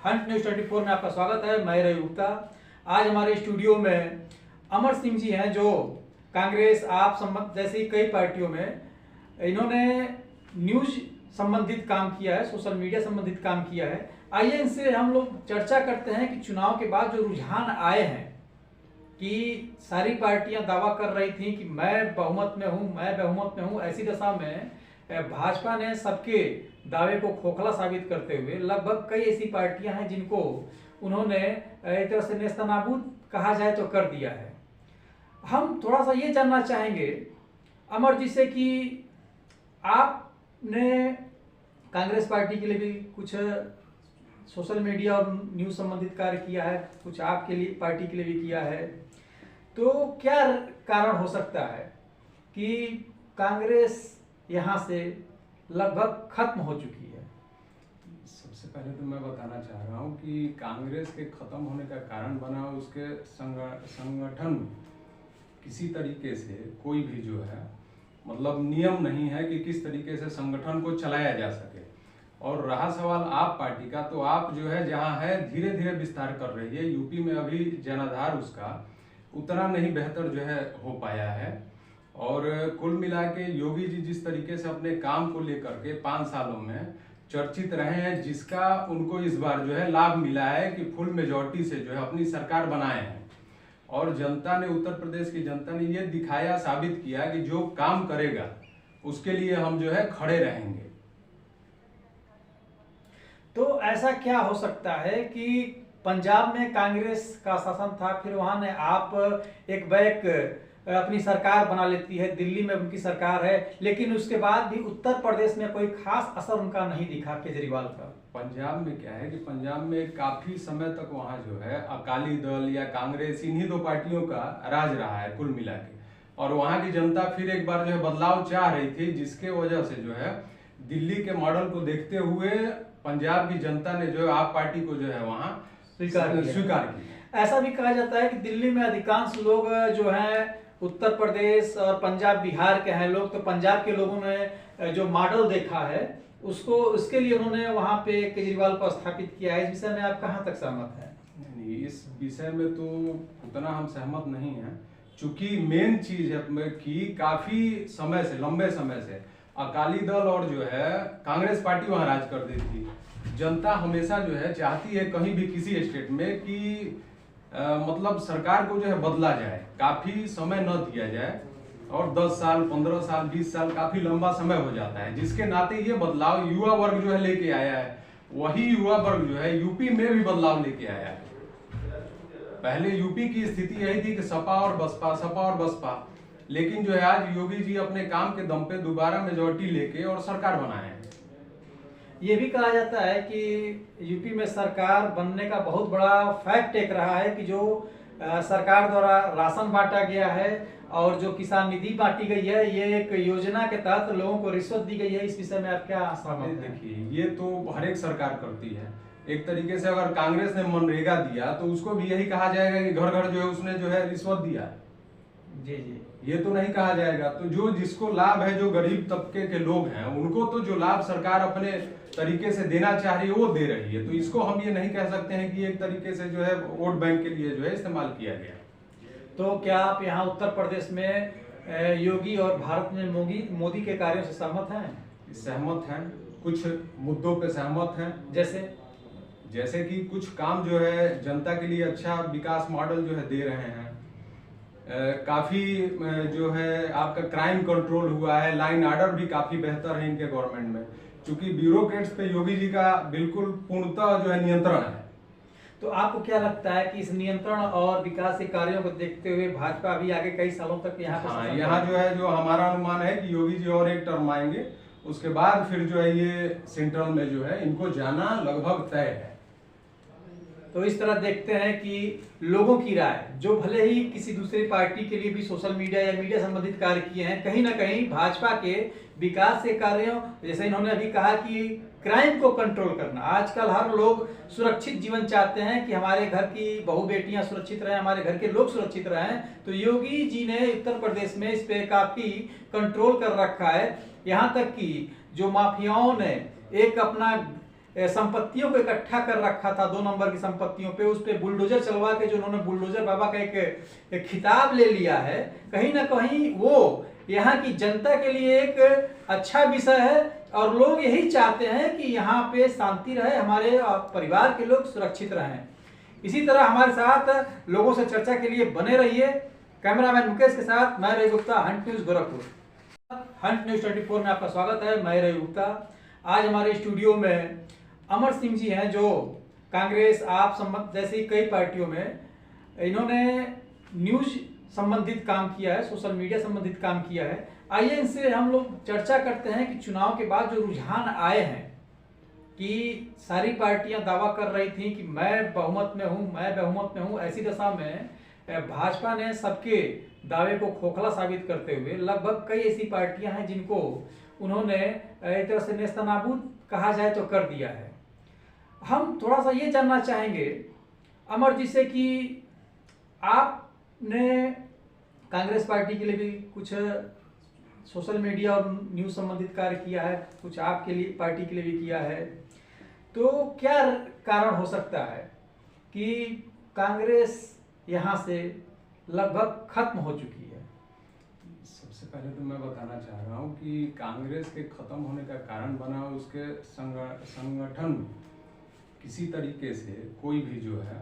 Hunt news 24 में आपका स्वागत है। मैं रवि गुप्ता। आज हमारे स्टूडियो में अमर सिंह जी हैं, जो कांग्रेस आप जैसी कई पार्टियों में इन्होंने न्यूज संबंधित काम किया है, सोशल मीडिया संबंधित काम किया है। आइए इनसे हम लोग चर्चा करते हैं कि चुनाव के बाद जो रुझान आए हैं कि सारी पार्टियां दावा कर रही थी कि मैं बहुमत में हूं, ऐसी दशा में भाजपा ने सबके दावे को खोखला साबित करते हुए लगभग कई ऐसी पार्टियां हैं जिनको उन्होंने एक तरह से नेस्तनाबूद कहा जाए तो कर दिया है। हम थोड़ा सा ये जानना चाहेंगे अमर जी से कि आपने कांग्रेस पार्टी के लिए भी कुछ सोशल मीडिया और न्यूज़ संबंधित कार्य किया है, कुछ आपके लिए पार्टी के लिए भी किया है, तो क्या कारण हो सकता है कि कांग्रेस यहाँ से लगभग खत्म हो चुकी है? सबसे पहले तो मैं बताना चाह रहा हूँ कि कांग्रेस के खत्म होने का कारण बना उसके संगठन में किसी तरीके से कोई भी जो है मतलब नियम नहीं है कि किस तरीके से संगठन को चलाया जा सके। और रहा सवाल आप पार्टी का, तो आप जो है जहाँ है धीरे धीरे विस्तार कर रही है। यूपी में अभी जनाधार उसका उतना नहीं बेहतर जो है हो पाया है। और कुल मिला के योगी जी जिस तरीके से अपने काम को लेकर के 5 सालों में चर्चित रहे हैं, जिसका उनको इस बार जो है लाभ मिला है कि फुल मेजॉरिटी से जो है अपनी सरकार बनाए हैं। और जनता ने, उत्तर प्रदेश की जनता ने ये दिखाया, साबित किया कि जो काम करेगा उसके लिए हम जो है खड़े रहेंगे। तो ऐसा क्या हो सकता है कि पंजाब में कांग्रेस का शासन था, फिर वहां ने आप एक बैक अपनी सरकार बना लेती है, दिल्ली में उनकी सरकार है, लेकिन उसके बाद भी उत्तर प्रदेश में कोई खास असर उनका नहीं दिखा केजरीवाल का। पंजाब में क्या है कि पंजाब में काफी समय तक वहां जो है अकाली दल या कांग्रेस, इन्हीं दो पार्टियों का राज रहा है कुल मिला के। और वहां की जनता फिर एक बार जो है बदलाव चाह रही थी, जिसके वजह से जो है दिल्ली के मॉडल को देखते हुए पंजाब की जनता ने जो है आप पार्टी को जो है वहां स्वीकार किया। ऐसा भी कहा जाता है कि दिल्ली में अधिकांश लोग जो हैं उत्तर प्रदेश और पंजाब बिहार के हैं लोग, तो पंजाब के लोगों ने जो मॉडल देखा है उसको, उसके लिए उन्होंने वहां पे केजरीवाल को स्थापित किया है। इस विषय में आप कहां तक सहमत हैं? नहीं, इस विषय में तो उतना हम सहमत नहीं हैं, चूंकि मेन चीज है कि काफी समय से, लंबे समय से अकाली दल और जो है कांग्रेस पार्टी वहां राज कर देती थी। जनता हमेशा जो है चाहती है कहीं भी किसी स्टेट में कि मतलब सरकार को जो है बदला जाए, काफी समय न दिया जाए। और 10 साल, 15 साल, 20 साल काफी लंबा समय हो जाता है, जिसके नाते ये बदलाव युवा वर्ग जो है लेके आया है। वही युवा वर्ग जो है यूपी में भी बदलाव लेके आया है। पहले यूपी की स्थिति यही थी कि सपा और बसपा, लेकिन जो है आज योगी जी अपने काम के दम पे दोबारा मेजॉरिटी लेके और सरकार बनाए हैं। ये भी कहा जाता है कि यूपी में सरकार बनने का बहुत बड़ा फैक्ट एक रहा है कि जो सरकार द्वारा राशन बांटा गया है और जो किसान निधि बांटी गई है, ये एक योजना के तहत लोगों को रिश्वत दी गई है। इस विषय में आप क्या सहमत हैं? देखिए, ये तो हर एक सरकार करती है। एक तरीके से अगर कांग्रेस ने मनरेगा दिया तो उसको भी यही कहा जाएगा कि घर घर जो है उसने जो है रिश्वत दिया। जी जी, ये तो नहीं कहा जाएगा। तो जो जिसको लाभ है, जो गरीब तबके के लोग हैं, उनको तो जो लाभ सरकार अपने तरीके से देना चाह रही है वो दे रही है। तो इसको हम ये नहीं कह सकते हैं कि एक तरीके से जो है वोट बैंक के लिए जो है इस्तेमाल किया गया। तो क्या आप यहाँ उत्तर प्रदेश में योगी और भारत में मोदी के कार्यों से सहमत हैं? सहमत हैं, कुछ मुद्दों पे सहमत हैं। जैसे कि कुछ काम जो है जनता के लिए अच्छा विकास मॉडल जो है दे रहे हैं। काफी जो है आपका क्राइम कंट्रोल हुआ है, लाइन ऑर्डर भी काफी बेहतर है इनके गवर्नमेंट में, क्योंकि ब्यूरोक्रेट्स पे योगी जी का बिल्कुल पूर्णतः जो है नियंत्रण है। तो आपको क्या लगता है कि इस नियंत्रण और विकास के कार्यों को देखते हुए भाजपा अभी आगे कई सालों तक यहाँ जो है, जो हमारा अनुमान है कि योगी जी और एक टर्म आएंगे, उसके बाद फिर जो है ये सेंट्रल में जो है इनको जाना लगभग तय है। तो इस तरह देखते हैं कि लोगों की राय, जो भले ही किसी दूसरी पार्टी के लिए भी सोशल मीडिया या मीडिया संबंधित कार्य किए हैं, कहीं ना कहीं भाजपा के विकास के कार्यों, जैसे इन्होंने अभी कहा कि क्राइम को कंट्रोल करना, आजकल हर लोग सुरक्षित जीवन चाहते हैं कि हमारे घर की बहू बेटियां सुरक्षित रहें, हमारे घर के लोग सुरक्षित रहें। तो योगी जी ने उत्तर प्रदेश में इस पे काफी कंट्रोल कर रखा है। यहाँ तक कि जो माफियाओं ने एक अपना संपत्तियों को इकट्ठा कर रखा था, 2 नंबर की संपत्तियों पे, उस पे बुलडोजर चलवा के जो उन्होंने बुलडोजर बाबा का एक खिताब ले लिया है, कहीं ना कहीं वो यहाँ की जनता के लिए एक अच्छा विषय है और लोग यही चाहते हैं कि यहाँ पे शांति रहे, हमारे परिवार के लोग सुरक्षित रहें। इसी तरह हमारे साथ लोगों से चर्चा के लिए बने रहिए। कैमरामैन मुकेश के साथ मैं Ravi Gupta, hunt news Gorakhpur. Hunt news 24 में आपका स्वागत है। मैं रवि गुप्ता। आज हमारे स्टूडियो में अमर सिंह जी हैं जो कांग्रेस आप जैसी कई पार्टियों में इन्होंने न्यूज संबंधित काम किया है, सोशल मीडिया संबंधित काम किया है। आइए इनसे हम लोग चर्चा करते हैं कि चुनाव के बाद जो रुझान आए हैं कि सारी पार्टियां दावा कर रही थी कि मैं बहुमत में हूं, ऐसी दशा में भाजपा ने सबके दावे को खोखला साबित करते हुए लगभग कई ऐसी पार्टियां हैं जिनको उन्होंने एक तरह से नेस्तनाबूद कहा जाए तो कर दिया है। हम थोड़ा सा ये जानना चाहेंगे अमर जी से कि आपने कांग्रेस पार्टी के लिए भी कुछ सोशल मीडिया और न्यूज संबंधित कार्य किया है, कुछ आपके लिए पार्टी के लिए भी किया है, तो क्या कारण हो सकता है कि कांग्रेस यहाँ से लगभग खत्म हो चुकी है? सबसे पहले तो मैं बताना चाह रहा हूँ कि कांग्रेस के खत्म होने का कारण बना उसके संगठन में किसी तरीके से कोई भी जो है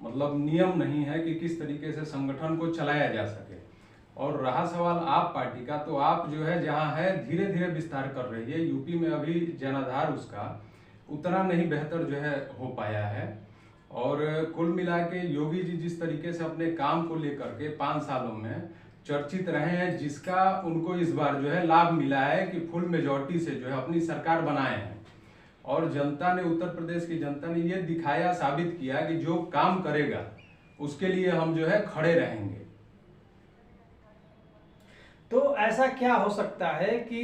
मतलब नियम नहीं है कि किस तरीके से संगठन को चलाया जा सके। और रहा सवाल आप पार्टी का, तो आप जो है जहाँ है धीरे धीरे विस्तार कर रही है। यूपी में अभी जनाधार उसका उतना नहीं बेहतर जो है हो पाया है। और कुल मिला के योगी जी जिस तरीके से अपने काम को लेकर के 5 सालों में चर्चित रहे हैं, जिसका उनको इस बार जो है लाभ मिला है कि फुल मेजॉरिटी से जो है अपनी सरकार बनाए हैं। और जनता ने, उत्तर प्रदेश की जनता ने ये दिखाया, साबित किया कि जो काम करेगा उसके लिए हम जो है खड़े रहेंगे। तो ऐसा क्या हो सकता है कि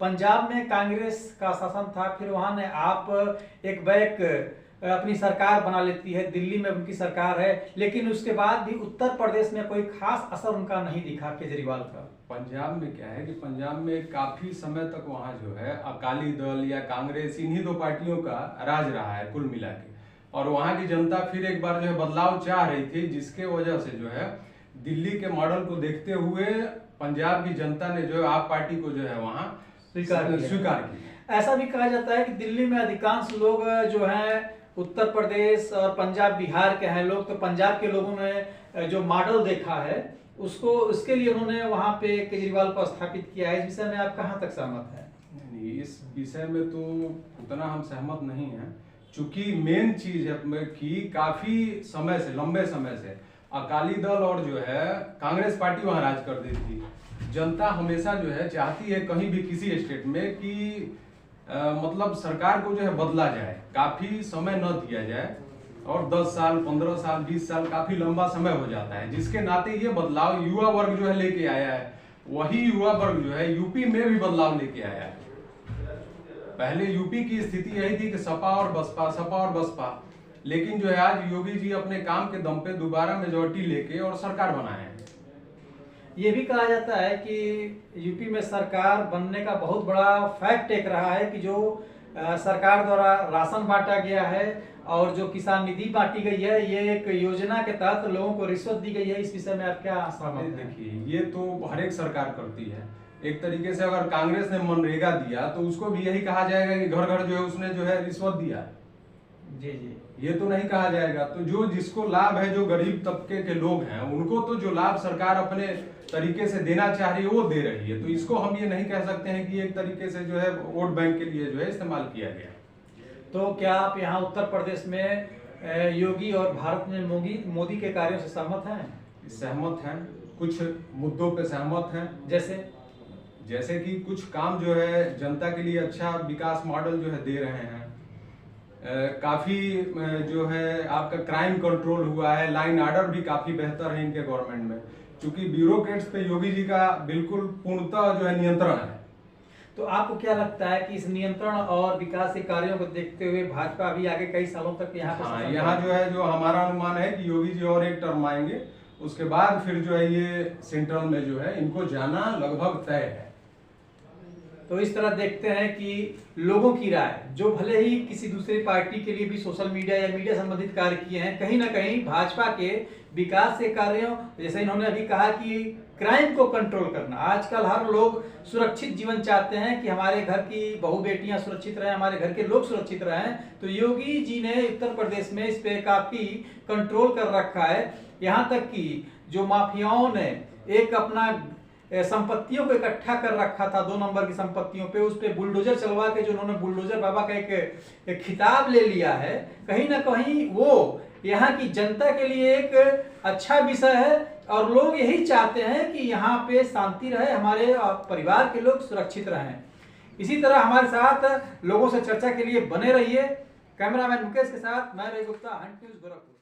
पंजाब में कांग्रेस का शासन था, फिर वहां ने आप एक बैक अपनी सरकार बना लेती है, दिल्ली में उनकी सरकार है, लेकिन उसके बाद भी उत्तर प्रदेश में कोई खास असर उनका नहीं दिखा केजरीवाल का। पंजाब में क्या है कि पंजाब में काफी समय तक वहां जो है अकाली दल या कांग्रेस, इन्हीं 2 पार्टियों का राज रहा है कुल मिला के। और वहां की जनता फिर एक बार जो है बदलाव चाह रही थी, जिसके वजह से जो है दिल्ली के मॉडल को देखते हुए पंजाब की जनता ने जो है आप पार्टी को जो है वहां स्वीकार किया। ऐसा भी कहा जाता है कि दिल्ली में अधिकांश लोग जो हैं उत्तर प्रदेश और पंजाब बिहार के हैं लोग, तो पंजाब के लोगों ने जो मॉडल देखा है उसके लिए उन्होंने वहां पे केजरीवाल को स्थापित किया है। इस विषय में आप कहां तक सहमत हैं? नहीं, इस विषय में तो उतना हम सहमत नहीं हैं, चूंकि मेन चीज है कि काफी समय से, लंबे समय से अकाली दल और जो है कांग्रेस पार्टी वहां राज कर देती थी। जनता हमेशा जो है चाहती है कहीं भी किसी स्टेट में कि मतलब सरकार को जो है बदला जाए, काफी समय न दिया जाए। और 10 साल, 15 साल, 20 साल काफी लंबा समय हो जाता है, जिसके नाते ये बदलाव युवा वर्ग जो है लेके आया है। वही युवा वर्ग जो है यूपी में भी बदलाव लेके आया है। पहले यूपी की स्थिति यही थी कि सपा और बसपा, लेकिन जो है आज योगी जी अपने काम के दम पे दोबारा मेजॉरिटी लेके और सरकार बनाए हैं। ये भी कहा जाता है कि यूपी में सरकार बनने का बहुत बड़ा फैक्ट एक रहा है कि जो सरकार द्वारा राशन बांटा गया है और जो किसान निधि बांटी गई है, ये एक योजना के तहत लोगों को रिश्वत दी गई है। इस विषय में आप क्या सहमत हैं? देखिए, ये तो हर एक सरकार करती है। एक तरीके से अगर कांग्रेस ने मनरेगा दिया तो उसको भी यही कहा जाएगा कि घर घर जो है उसने जो है रिश्वत दिया। जी जी, ये तो नहीं कहा जाएगा। तो जो जिसको लाभ है, जो गरीब तबके के लोग हैं, उनको तो जो लाभ सरकार अपने तरीके से देना चाह रही है वो दे रही है। तो इसको हम ये नहीं कह सकते हैं कि एक तरीके से जो है वोट बैंक के लिए जो है इस्तेमाल किया गया। तो क्या आप यहाँ उत्तर प्रदेश में योगी और भारत में मोदी के कार्यों से सहमत हैं? सहमत हैं, कुछ मुद्दों पे सहमत हैं। जैसे कि कुछ काम जो है जनता के लिए अच्छा विकास मॉडल जो है दे रहे हैं। काफी जो है आपका क्राइम कंट्रोल हुआ है, लाइन ऑर्डर भी काफी बेहतर है इनके गवर्नमेंट में, क्योंकि ब्यूरोक्रेट्स पे योगी जी का बिल्कुल पूर्णतः जो है नियंत्रण है। तो आपको क्या लगता है कि इस नियंत्रण और विकास के कार्यों को देखते हुए भाजपा अभी आगे कई सालों तक यहाँ जो है, जो हमारा अनुमान है कि योगी जी और एक टर्म आएंगे, उसके बाद फिर जो है ये सेंट्रल में जो है इनको जाना लगभग तय है। तो इस तरह देखते हैं कि लोगों की राय, जो भले ही किसी दूसरी पार्टी के लिए भी सोशल मीडिया या मीडिया संबंधित कार्य किए हैं, कहीं ना कहीं भाजपा के विकास के कार्यों, जैसे इन्होंने अभी कहा कि क्राइम को कंट्रोल करना। आजकल हर लोग सुरक्षित जीवन चाहते हैं कि हमारे घर की बहू बेटियां सुरक्षित रहें, हमारे घर के लोग सुरक्षित रहें। तो योगी जी ने उत्तर प्रदेश में इस पे काफी कंट्रोल कर रखा है। यहाँ तक कि जो माफियाओं ने एक अपना संपत्तियों को इकट्ठा कर रखा था 2 नंबर की संपत्तियों पे, उस पे बुलडोजर चलवा के जो उन्होंने बुलडोजर बाबा का एक खिताब ले लिया है, कहीं ना कहीं वो यहाँ की जनता के लिए एक अच्छा विषय है और लोग यही चाहते हैं कि यहाँ पे शांति रहे, हमारे परिवार के लोग सुरक्षित रहें। इसी तरह हमारे साथ लोगों से चर्चा के लिए बने रहिए। कैमरामैन मुकेश के साथ मैं रवि गुप्ता, हंट न्यूज़ गोरखपुर।